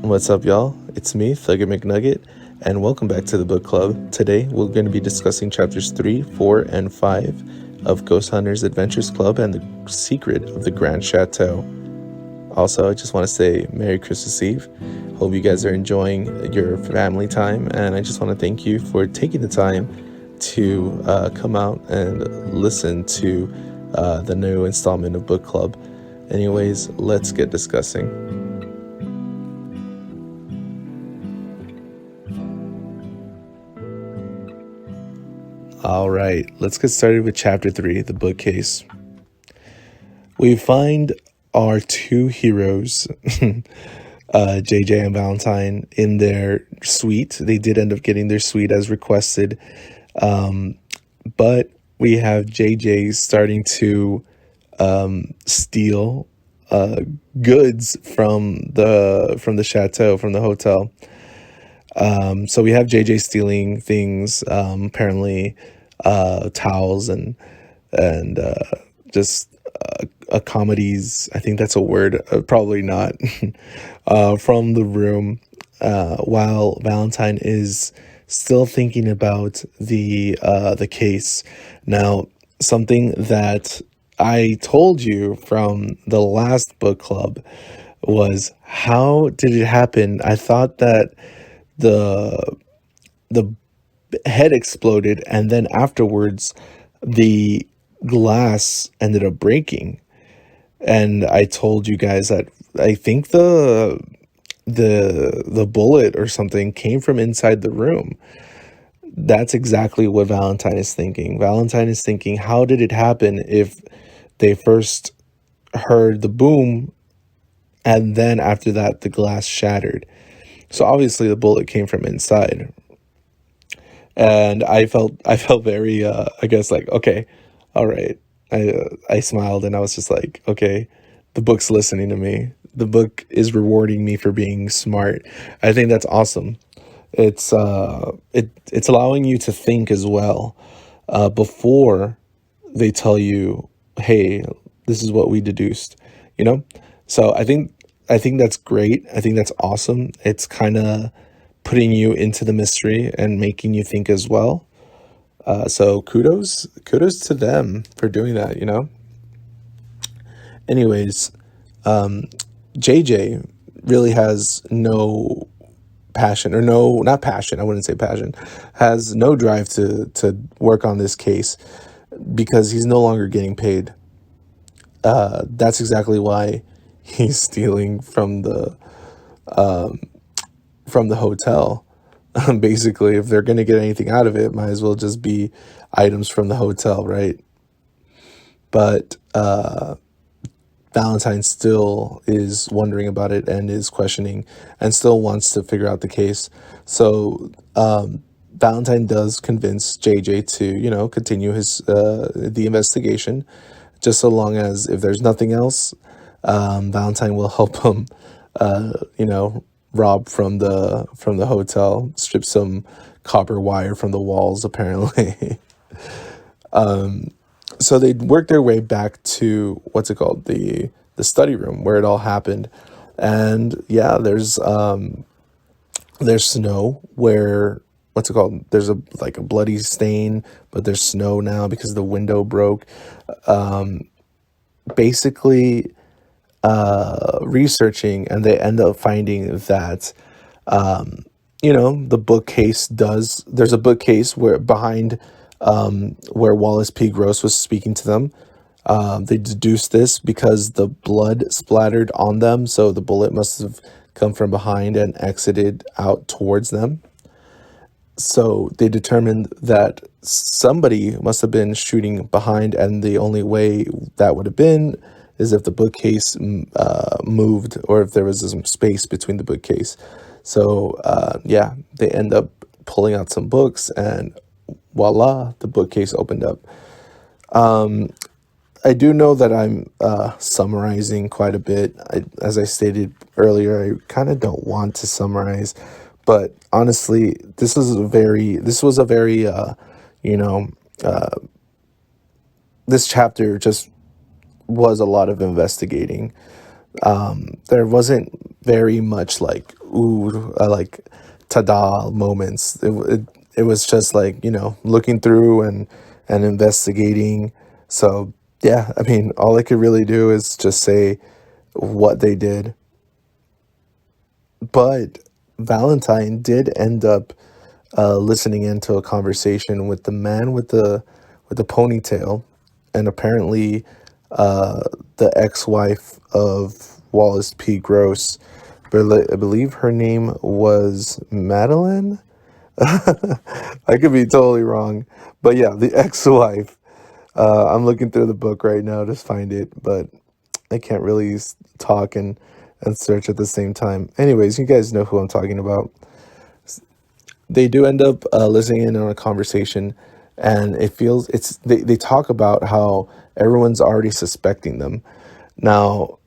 What's up, y'all? It's me, Thugger McNugget, and welcome back to the book club. Today, we're going to be discussing chapters 3, 4, and 5 of Ghost Hunters Adventures Club and the Secret of the Grande Chateau. Also, I just want to say Merry Christmas Eve. Hope you guys are enjoying your family time, and I just want to thank you for taking the time to come out and listen to the new installment of Book Club. Anyways, let's get discussing. All right, let's get started with chapter 3, the bookcase. We find our two heroes, JJ and Valentine, in their suite. They did end up getting their suite as requested, but we have JJ starting to steal goods from the chateau, from the hotel. So we have JJ stealing things, apparently towels and just comedies. I think that's a word, probably not, from the room, while Valentine is still thinking about the case. Now, something that I told you from the last book club was, how did it happen? I thought that the head exploded, and then afterwards the glass ended up breaking. And I told you guys that I think the bullet or something came from inside the room. That's exactly what Valentine is thinking. Valentine is thinking, how did it happen if they first heard the boom and then after that the glass shattered? So obviously the bullet came from inside. And I felt very, I guess, like, okay, all right. I smiled and I was just like, okay, the book's listening to me. The book is rewarding me for being smart. I think that's awesome. It's it's allowing you to think as well, before they tell you, hey, this is what we deduced, you know? So I think that's great. I think that's awesome. It's kind of putting you into the mystery and making you think as well. So kudos to them for doing that, you know? Anyways, JJ really has no passion, or no, not passion, I wouldn't say passion, has no drive to work on this case because he's no longer getting paid. That's exactly why he's stealing from the hotel. Basically, if they're going to get anything out of it, might as well just be items from the hotel, right? But Valentine still is wondering about it and is questioning and still wants to figure out the case. So Valentine does convince JJ to, continue his the investigation, just so long as, if there's nothing else, Valentine will help him, rob from the hotel, strip some copper wire from the walls, apparently. So they work their way back to, what's it called, the study room where it all happened. And yeah, there's snow where, what's it called, there's a bloody stain, but there's snow now because the window broke. Basically researching, and they end up finding that the bookcase there's a bookcase where behind, where Wallace P. Gross was speaking to them. They deduced this because the blood splattered on them, so the bullet must have come from behind and exited out towards them. So they determined that somebody must have been shooting behind, and the only way that would have been is if the bookcase moved, or if there was some space between the bookcase. So yeah, they end up pulling out some books, and voila, the bookcase opened up. I do know that I'm summarizing quite a bit. As I stated earlier, I kind of don't want to summarize, but honestly, this was a very this chapter just was a lot of investigating. There wasn't very much like ooh, like ta-da moments. It was just like, looking through and investigating. So yeah, I mean, all I could really do is just say what they did. But Valentine did end up listening into a conversation with the man with the ponytail, and apparently uh, the ex-wife of Wallace P. Gross. I believe her name was Madeline. I could be totally wrong, but yeah, the ex-wife. I'm looking through the book right now to find it, but I can't really talk and search at the same time. Anyways, you guys know who I'm talking about. They do end up listening in on a conversation, and they talk about how everyone's already suspecting them. Now,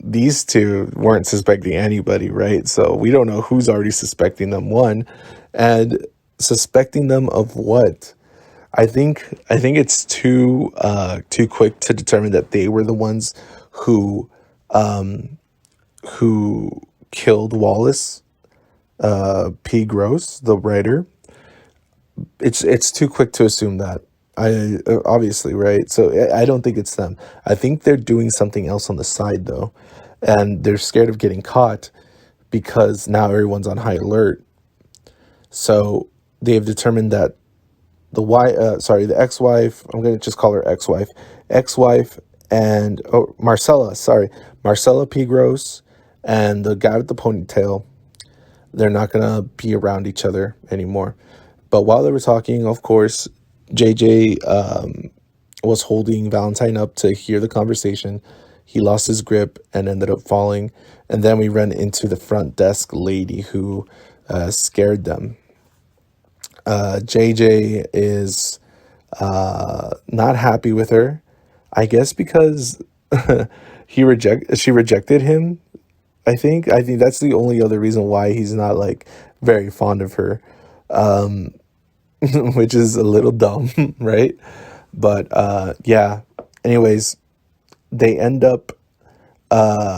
these two weren't suspecting anybody, right? So we don't know who's already suspecting them, one, and suspecting them of what. I think it's too quick to determine that they were the ones who who killed Wallace P. Gross, the writer. It's too quick to assume that. I obviously, right? So I don't think it's them. I think they're doing something else on the side though, and they're scared of getting caught because now everyone's on high alert. So they have determined that the ex-wife. I'm gonna just call her ex-wife, and Marcella P. Gross, and the guy with the ponytail. They're not gonna be around each other anymore. But while they were talking, of course, JJ was holding Valentine up to hear the conversation. He lost his grip and ended up falling. And then we ran into the front desk lady who scared them. JJ is not happy with her, I guess because she rejected him. I think that's the only other reason why he's not like very fond of her, which is a little dumb, right? But yeah. Anyways, they end up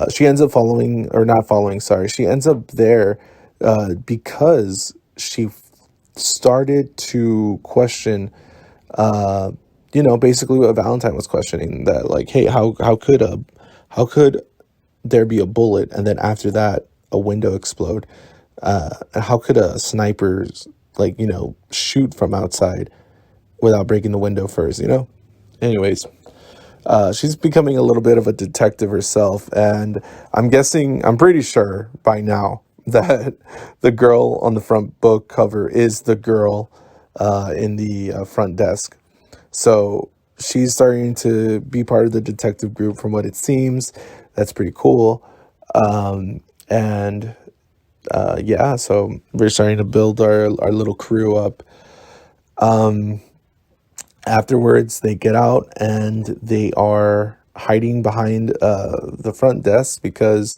she ends up following, or not following, sorry. She ends up there because she started to question basically what Valentine was questioning, that like, hey, how could there be a bullet and then after that a window explode? How could a sniper like, shoot from outside without breaking the window first, Anyways, she's becoming a little bit of a detective herself, and I'm pretty sure by now that the girl on the front book cover is the girl in the front desk. So she's starting to be part of the detective group from what it seems. That's pretty cool. And yeah, so we're starting to build our little crew up. Afterwards, they get out and they are hiding behind the front desk because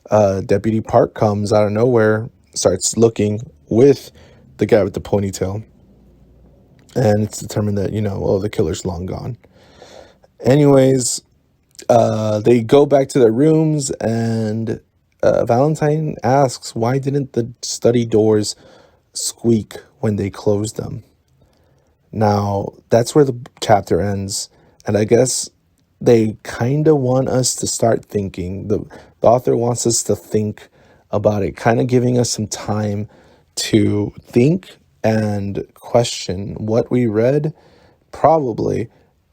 Deputy Park comes out of nowhere, starts looking with the guy with the ponytail, and it's determined that, oh, the killer's long gone. Anyways, they go back to their rooms, and Valentine asks, why didn't the study doors squeak when they closed them? Now, that's where the chapter ends, and I guess they kind of want us to start thinking. The author wants us to think about it, kind of giving us some time to think and question what we read, probably,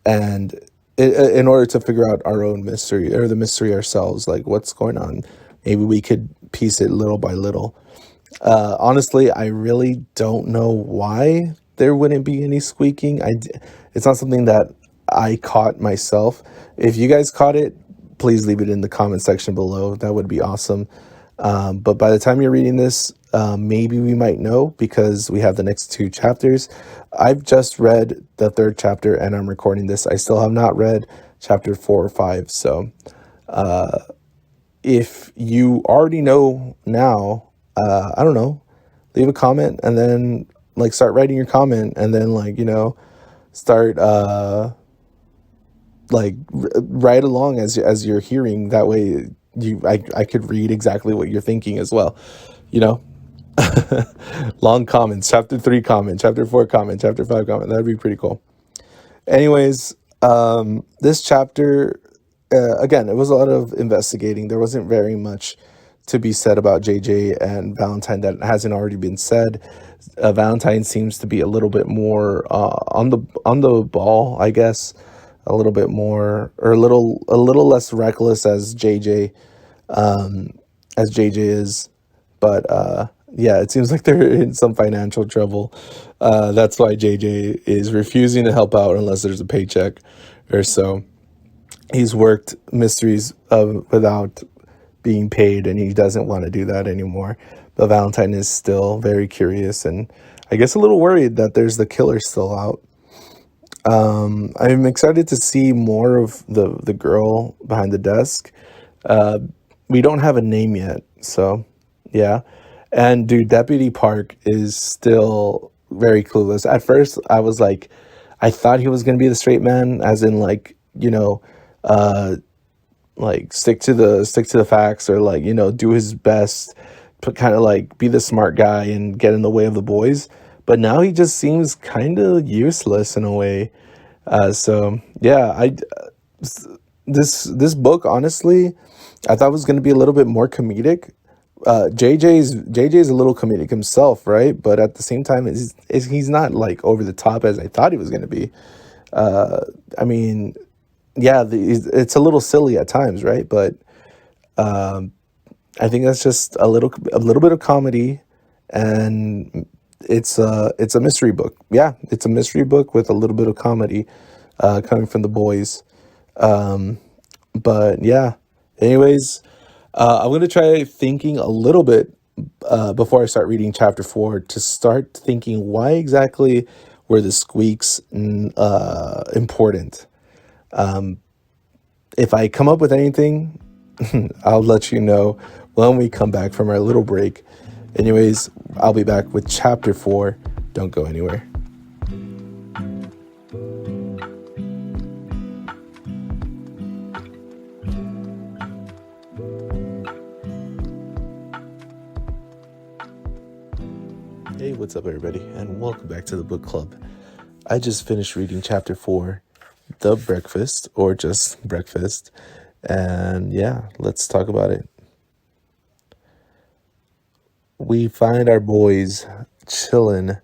and in order to figure out our own mystery, or the mystery ourselves, like what's going on. Maybe we could piece it little by little. Honestly, I really don't know why there wouldn't be any squeaking. It's not something that I caught myself. If you guys caught it, please leave it in the comment section below. That would be awesome. But by the time you're reading this, maybe we might know, because we have the next two chapters. I've just read the third chapter and I'm recording this. I still have not read chapter 4 or 5. So if you already know now, I don't know, leave a comment and then like start writing your comment, and then like, start write along as you're hearing. That way I could read exactly what you're thinking as well. you know, long comments, chapter 3 comment, chapter 4 comment, chapter 5 comment. That'd be pretty cool. Anyways, this chapter, again, it was a lot of investigating. There wasn't very much to be said about JJ and Valentine that hasn't already been said. Valentine seems to be a little bit more on the ball, I guess, a little bit more, or a little less reckless as JJ is. But yeah, it seems like they're in some financial trouble. That's why JJ is refusing to help out unless there's a paycheck or so. He's worked mysteries without being paid, and he doesn't want to do that anymore. But Valentine is still very curious and I guess a little worried that there's the killer still out. I'm excited to see more of the girl behind the desk. Uh, we don't have a name yet, so yeah. And dude, Deputy Park is still very clueless. At first, I was like, I thought he was gonna be the straight man, as in like, uh, like stick to the facts, or like, do his best to kind of like be the smart guy and get in the way of the boys. But now he just seems kind of useless in a way. So yeah, this book, honestly, I thought was going to be a little bit more comedic. JJ's a little comedic himself, right? But at the same time, he's not like over the top as I thought he was going to be. Uh, I mean, yeah, it's a little silly at times, right? But um, I think that's just a little bit of comedy, and it's a mystery book. Yeah, it's a mystery book with a little bit of comedy, coming from the boys. Um, but yeah, anyways, I'm gonna try thinking a little bit before I start reading chapter 4 to start thinking why exactly were the squeaks important. Um, if I come up with anything, I'll let you know when we come back from our little break. Anyways, I'll be back with chapter 4. Don't go anywhere. Hey, what's up, everybody, and welcome back to the book club. I just finished reading chapter 4, The Breakfast, or just Breakfast. And yeah, let's talk about it. We find our boys chilling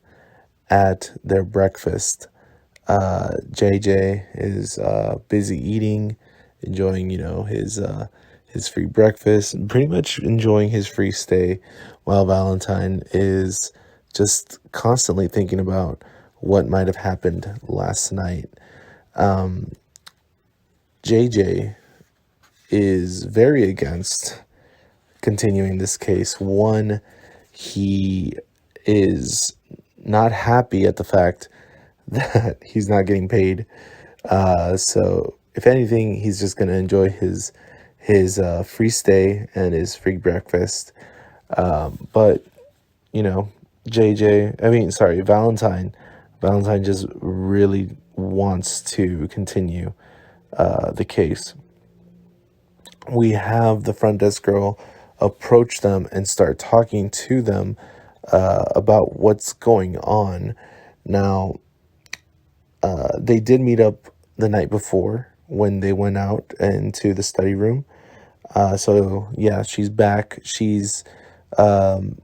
at their breakfast. JJ is busy eating, enjoying, his free breakfast, pretty much enjoying his free stay, while Valentine is just constantly thinking about what might have happened last night. Um, JJ is very against continuing this case. One, he is not happy at the fact that he's not getting paid. So if anything, he's just gonna enjoy his free stay and his free breakfast. But you know, Valentine just really wants to continue the case. We have the front desk girl approach them and start talking to them about what's going on. Now, they did meet up the night before when they went out into the study room. So yeah, she's back. She's um,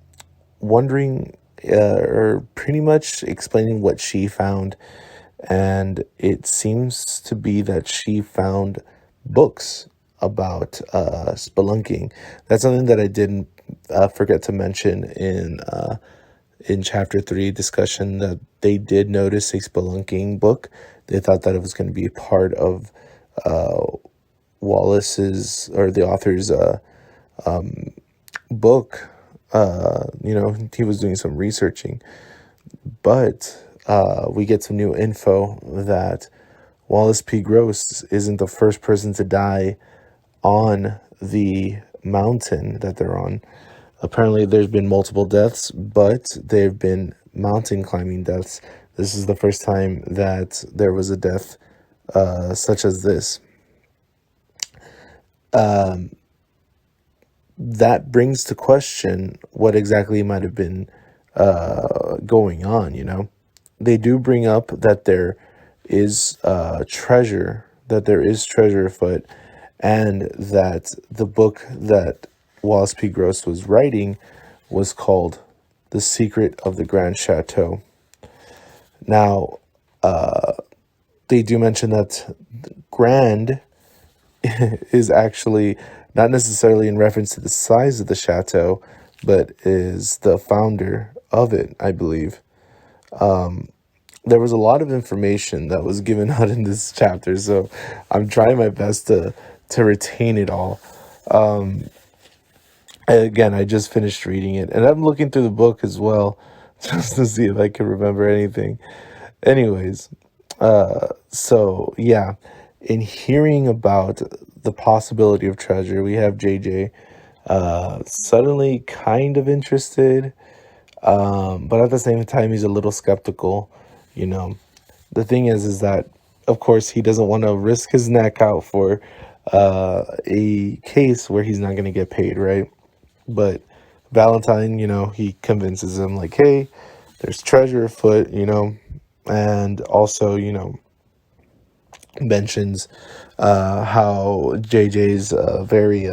wondering, or pretty much explaining what she found, and it seems to be that she found books about spelunking. That's something that I didn't forget to mention in chapter 3 discussion, that they did notice a spelunking book. They thought that it was going to be part of uh, Wallace's, or the author's, book. He was doing some researching, but we get some new info that Wallace P. Gross isn't the first person to die on the mountain that they're on. Apparently, there's been multiple deaths, but they've been mountain climbing deaths. This is the first time that there was a death such as this. Um, that brings to question what exactly might have been going on, you know? They do bring up that there is treasure afoot, and that the book that Wallace P. Gross was writing was called The Secret of the Grand Chateau. Now, they do mention that Grand is actually not necessarily in reference to the size of the chateau, but is the founder of it, I believe. There was a lot of information that was given out in this chapter, so I'm trying my best to retain it all. Again, I just finished reading it, and I'm looking through the book as well, just to see if I can remember anything. Anyways, so yeah, in hearing about the possibility of treasure, we have JJ suddenly kind of interested, but at the same time, he's a little skeptical. You know, the thing is that of course he doesn't want to risk his neck out for a case where he's not going to get paid, right? But Valentine, he convinces him like, hey, there's treasure afoot, and also, mentions how JJ's very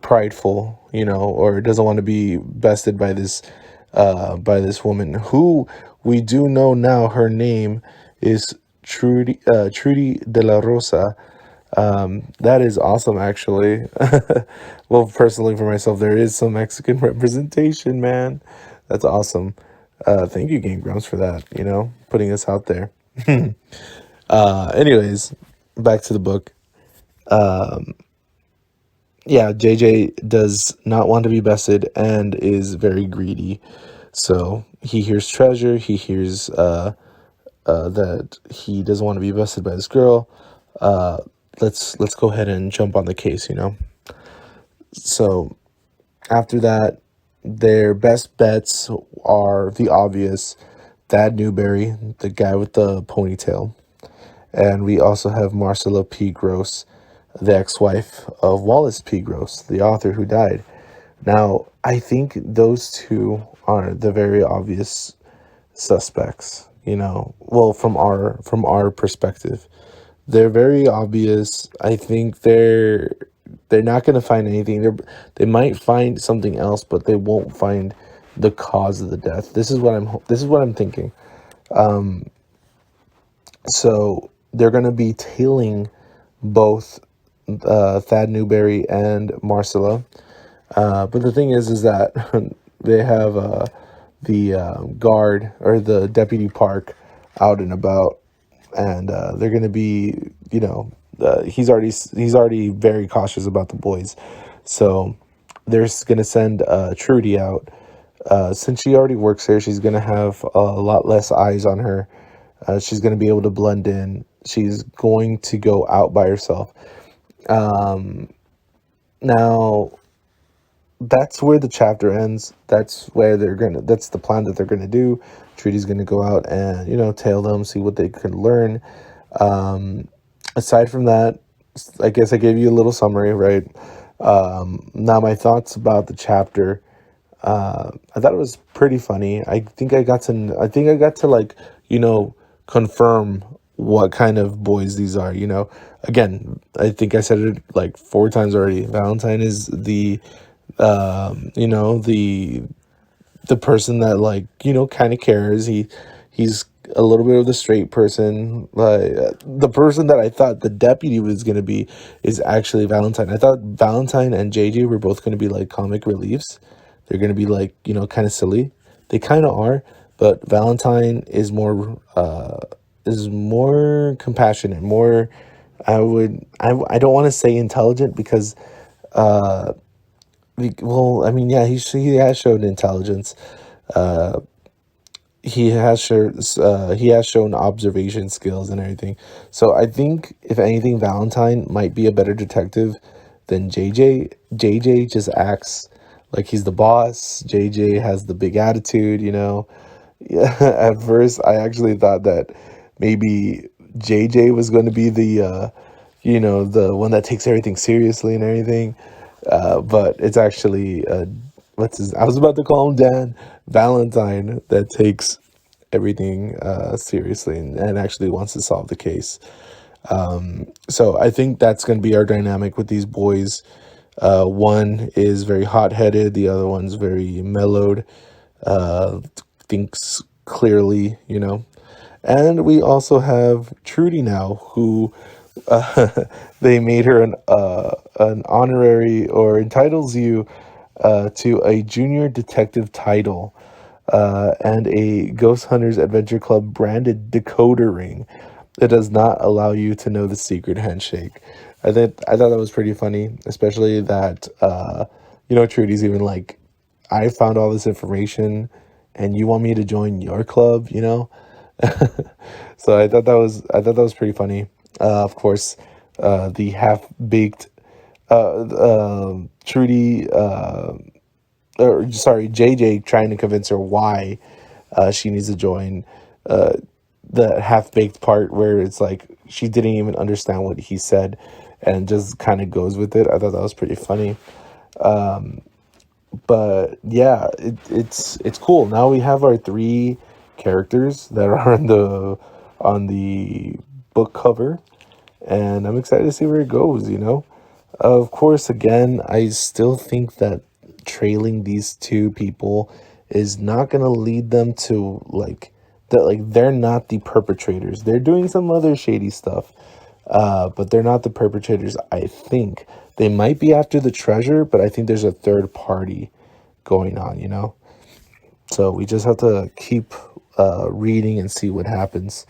prideful, or doesn't want to be bested by this woman who we do know now her name is Trudy de la Rosa. That is awesome, actually. Well, personally for myself, there is some Mexican representation, man. That's awesome. Thank you, Game Grumps, for that, putting this out there. Anyways, back to the book. Yeah, JJ does not want to be bested and is very greedy. So he hears treasure. He hears that he doesn't want to be bested by this girl. Let's go ahead and jump on the case. So after that, their best bets are the obvious: Thad Newberry, the guy with the ponytail, and we also have Marcella P. Gross, the ex-wife of Wallace P. Gross, the author who died. Now, I think those two are the very obvious suspects, well, from our perspective. They're very obvious. I think they're not going to find anything. They might find something else, but they won't find the cause of the death. This is what I'm thinking. So they're going to be tailing both Thad Newberry and Marcella. But the thing is that they have the guard or the deputy park out and about, and they're going to be, he's already very cautious about the boys, so they're going to send Trudy out. Since she already works there, she's going to have a lot less eyes on her. She's going to be able to blend in. She's going to go out by herself. Now, that's where the chapter ends. That's the plan that they're gonna do. Trudy's gonna go out and, tail them, see what they can learn. Aside from that, I guess I gave you a little summary, right? Now my thoughts about the chapter. I thought it was pretty funny. I think I got to like, confirm what kind of boys these are, Again, I think I said it like 4 times already. Valentine is the the person that, like, kind of cares. He's a little bit of the straight person. Like, the person that I thought the deputy was going to be is actually Valentine. I thought Valentine and JJ were both going to be like comic reliefs. They're going to be like, kind of silly. They kind of are, but Valentine is more compassionate, more, I don't want to say intelligent, because well, I mean, yeah, he has shown intelligence. He has shown observation skills and everything. So I think, if anything, Valentine might be a better detective than JJ. JJ just acts like he's the boss. JJ has the big attitude. Yeah, at first I actually thought that maybe JJ was going to be the the one that takes everything seriously and everything. But it's actually what's his? I was about to call him Dan Valentine that takes everything seriously and actually wants to solve the case. So I think that's going to be our dynamic with these boys. One is very hot headed, the other one's very mellowed, uh, thinks clearly, you know. And we also have Trudy now, who they made her an honorary or entitles you to a junior detective title and a Ghost Hunters Adventure Club branded decoder ring that does not allow you to know the secret handshake. I thought that was pretty funny, especially that Trudy's even like, I found all this information, and you want me to join your club, you know? So I thought that was pretty funny. Of course, the half baked Trudy, or sorry, JJ trying to convince her why she needs to join. Uh, the half baked part where it's like she didn't even understand what he said and just kind of goes with it. I thought that was pretty funny. But yeah, it's cool. Now we have our three characters that are on the book cover, and I'm excited to see where it goes. You know, of course, again, I still think that trailing these two people is not gonna lead them to like that. Like they're not the perpetrators. They're doing some other shady stuff, but they're not the perpetrators. I think they might be after the treasure, but I think there's a third party going on. You know, so we just have to keep reading and see what happens.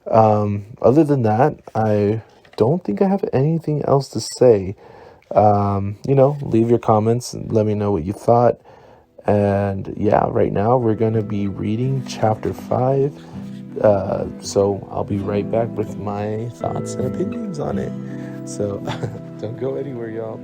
Other than that, I don't think I have anything else to say. Leave your comments and let me know what you thought. And yeah, right now we're going to be reading chapter 5. So I'll be right back with my thoughts and opinions on it. So don't go anywhere, y'all.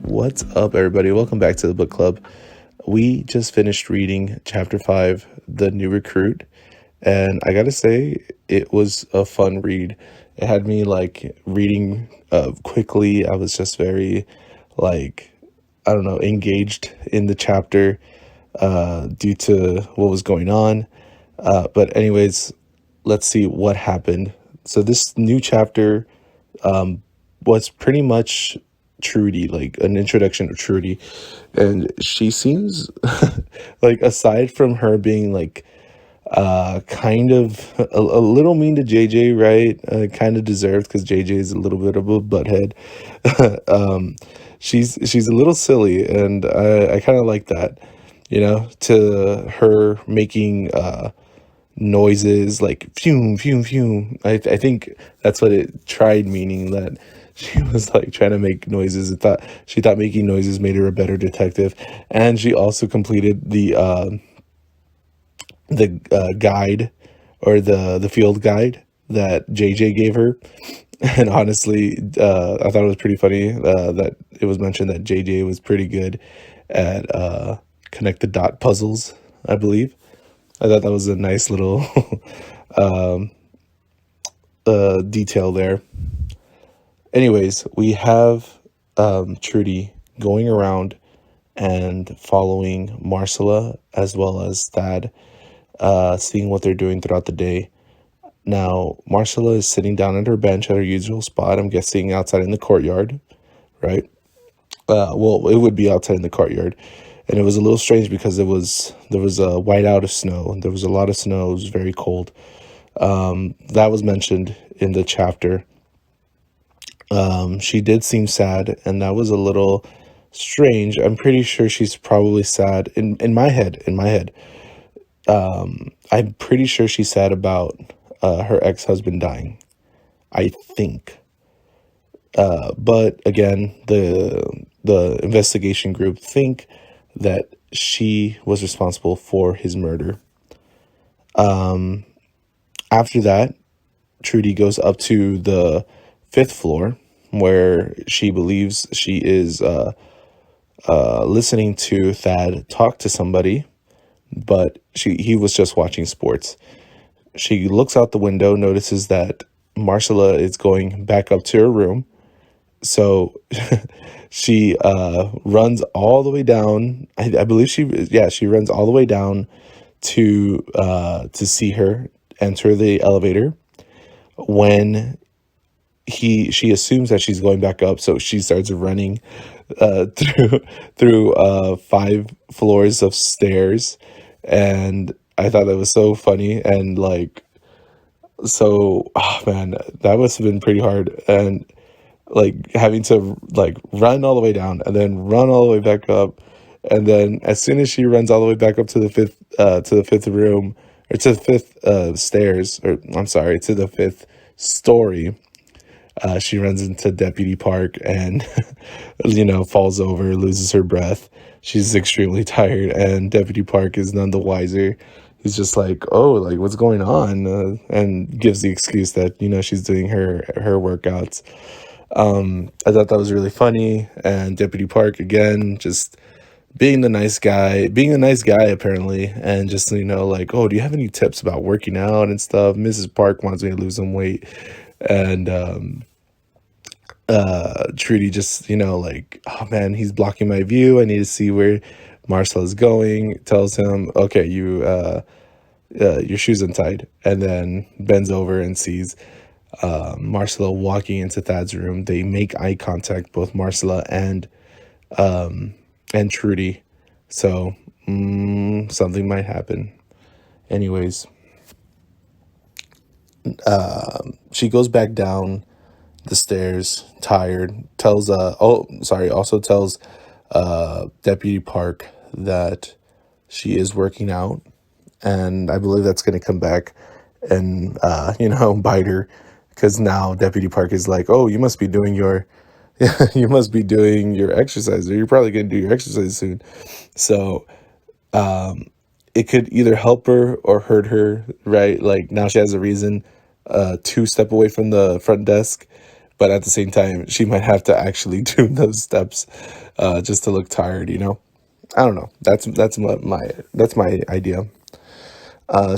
What's up, everybody? Welcome back to the book club. We just finished reading chapter 5, The New Recruit, and I gotta say, it was a fun read. It had me like reading quickly. I was just very, like, I don't know, engaged in the chapter due to what was going on. But, anyways, let's see what happened. So, this new chapter was pretty much Trudy, like an introduction to Trudy. And she seems like, aside from her being like kind of a little mean to JJ, right? Kind of deserved because JJ is a little bit of a butthead. um, she's a little silly, and I kind of like that. You know, to her making noises like fume, fume, fume. I think that's what it tried meaning, that she was like trying to make noises. She thought making noises made her a better detective, and she also completed the guide, or the field guide that JJ gave her. And honestly, I thought it was pretty funny that it was mentioned that JJ was pretty good at connect the dot puzzles, I believe. I thought that was a nice little detail there. Anyways, we have Trudy going around and following Marcella as well as Thad, seeing what they're doing throughout the day. Now, Marcella is sitting down at her bench at her usual spot. I'm guessing outside in the courtyard, right? Well, it would be outside in the courtyard, and it was a little strange because there was a whiteout of snow. There was a lot of snow. It was very cold. That was mentioned in the chapter. She did seem sad, and that was a little strange. I'm pretty sure she's probably sad in my head. In my head, I'm pretty sure she's sad about her ex-husband dying. I think. But again, the investigation group think that she was responsible for his murder. After that, Trudy goes up to the fifth floor where she believes she is listening to Thad talk to somebody, but he was just watching sports. She looks out the window, notices that Marcella is going back up to her room. So she runs all the way down. I believe she runs all the way down to see her enter the elevator. When she assumes that she's going back up, so she starts running through 5 floors of stairs, and I thought that was so funny and like so. Oh man, that must have been pretty hard, and like having to like run all the way down and then run all the way back up, and then as soon as she runs all the way back up to the fifth room, or to the fifth stairs, or I'm sorry, to the fifth story, she runs into Deputy Park and falls over, loses her breath. She's extremely tired, and Deputy Park is none the wiser. He's just like, oh, like what's going on, and gives the excuse that she's doing her workouts. I thought that was really funny, and Deputy Park again just being a nice guy apparently, and just like, oh, do you have any tips about working out and stuff? Mrs. Park wants me to lose some weight, and Trudy just like, oh man, he's blocking my view. I need to see where Marcella's going. Tells him, okay, your shoe's untied, and then bends over and sees Marcella walking into Thad's room. They make eye contact, both Marcella and Trudy. So something might happen. Anyways, she goes back down the stairs, tired. Also tells Deputy Park that she is working out, and I believe that's going to come back and bite her, because now Deputy Park is like, oh, you must be doing your you must be doing your exercise, or you're probably going to do your exercise soon. So it could either help her or hurt her, right? Like now she has a reason to step away from the front desk, but at the same time she might have to actually do those steps just to look tired. I don't know. That's my idea.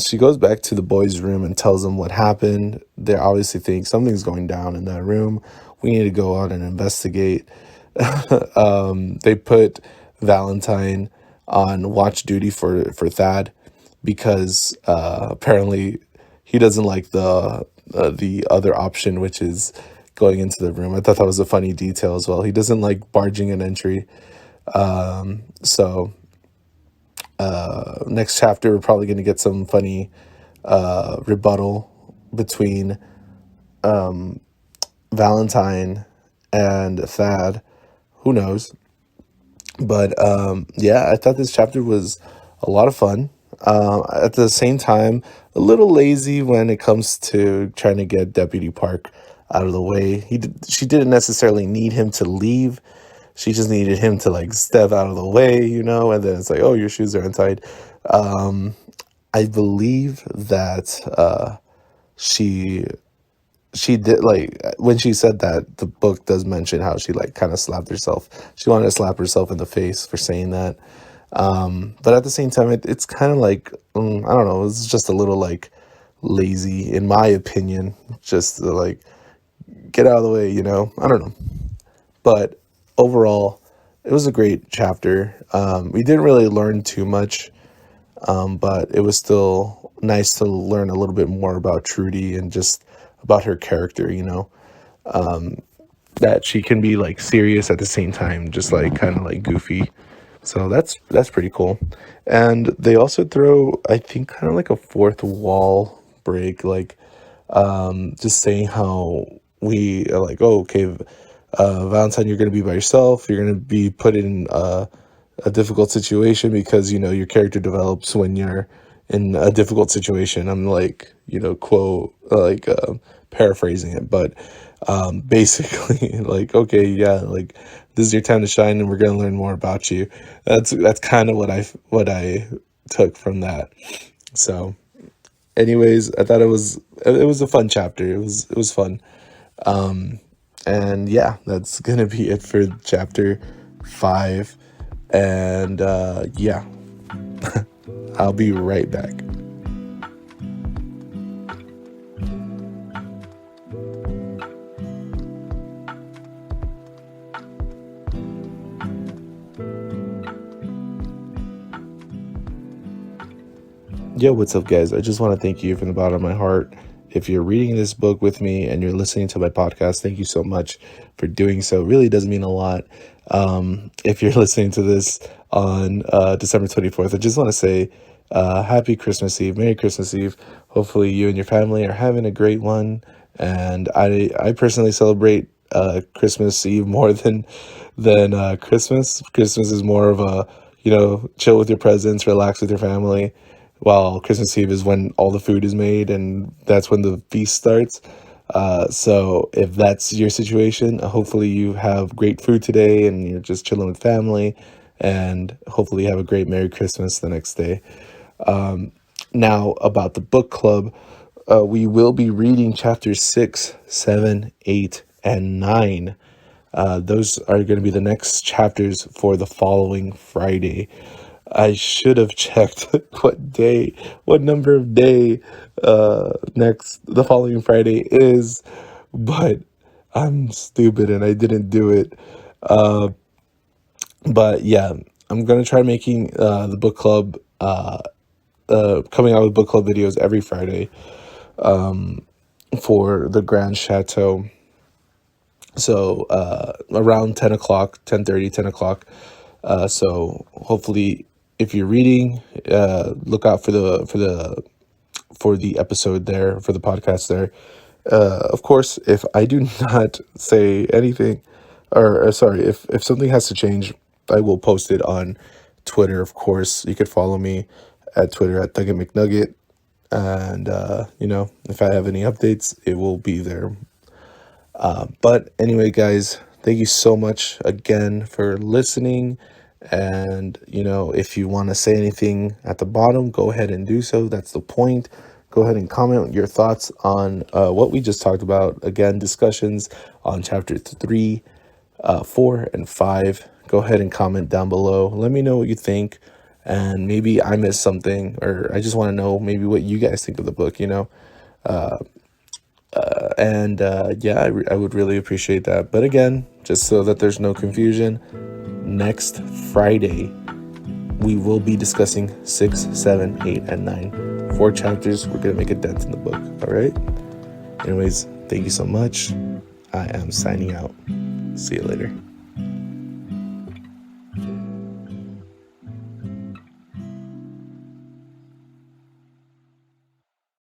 She goes back to the boys' room and tells them what happened. They obviously think something's going down in that room. We need to go out and investigate. They put Valentine on watch duty for Thad, because apparently he doesn't like the other option, which is going into the room. I thought that was a funny detail as well. He doesn't like barging an entry. So next chapter, we're probably going to get some funny rebuttal between Valentine and Thad. Who knows? But yeah, I thought this chapter was a lot of fun. At the same time, a little lazy when it comes to trying to get Deputy Park out of the way. She didn't necessarily need him to leave. She just needed him to like step out of the way, and then it's like, oh, your shoes are untied. I believe that she did, like when she said that, the book does mention how she like kind of slapped herself. She wanted to slap herself in the face for saying that. But at the same time, it's kind of like, I don't know, it's just a little like lazy in my opinion, just to, like, get out of the way, I don't know. But overall, it was a great chapter. We didn't really learn too much, but it was still nice to learn a little bit more about Trudy and just about her character, that she can be like serious at the same time, just like kind of like goofy. So that's pretty cool. And they also throw, I think, kind of like a fourth wall break, like just saying how we are like, oh, okay, Valentine, you're going to be by yourself. You're going to be put in a difficult situation because, your character develops when you're in a difficult situation. I'm like, quote, like paraphrasing it, but basically like, okay, yeah, like this is your time to shine and we're going to learn more about you. That's kind of what I took from that. So anyways, I thought it was a fun chapter. It was fun. And yeah, that's gonna be it for chapter 5. And yeah, I'll be right back. Yo, what's up, guys? I just want to thank you from the bottom of my heart. If you're reading this book with me and you're listening to my podcast, thank you so much for doing so. It really does mean a lot. If you're listening to this on December 24th, I just want to say happy Christmas Eve, Merry Christmas Eve. Hopefully you and your family are having a great one. And I personally celebrate Christmas Eve more than Christmas. Christmas is more of a, chill with your presents, relax with your family, while Christmas Eve is when all the food is made and that's when the feast starts. So if that's your situation, hopefully you have great food today and you're just chilling with family, and hopefully you have a great Merry Christmas the next day. Now, about the book club, we will be reading chapters 6, 7, 8, and 9. Those are going to be the next chapters for the following Friday. I should have checked what number of day the following Friday is, but I'm stupid and I didn't do it. But yeah, I'm gonna try making the book club coming out with book club videos every Friday for the Grande Chateau. So around 10 o'clock, 10:30, 10 o'clock. So hopefully, if you're reading, look out for the episode there, for the podcast there. Of course, if I do not say anything, or sorry, if something has to change, I will post it on Twitter. Of course, you could follow me at Twitter at Thugget McNugget, and if I have any updates, it will be there. But anyway, guys, thank you so much again for listening. And, if you want to say anything at the bottom, go ahead and do so. That's the point. Go ahead and comment your thoughts on what we just talked about. Again, discussions on chapter 3, 4, and 5. Go ahead and comment down below. Let me know what you think. And maybe I missed something, or I just want to know maybe what you guys think of the book, And yeah, I would really appreciate that. But again, just so that there's no confusion, next Friday, we will be discussing 6, 7, 8, and 9. 4 chapters. We're going to make a dent in the book. All right? Anyways, thank you so much. I am signing out. See you later.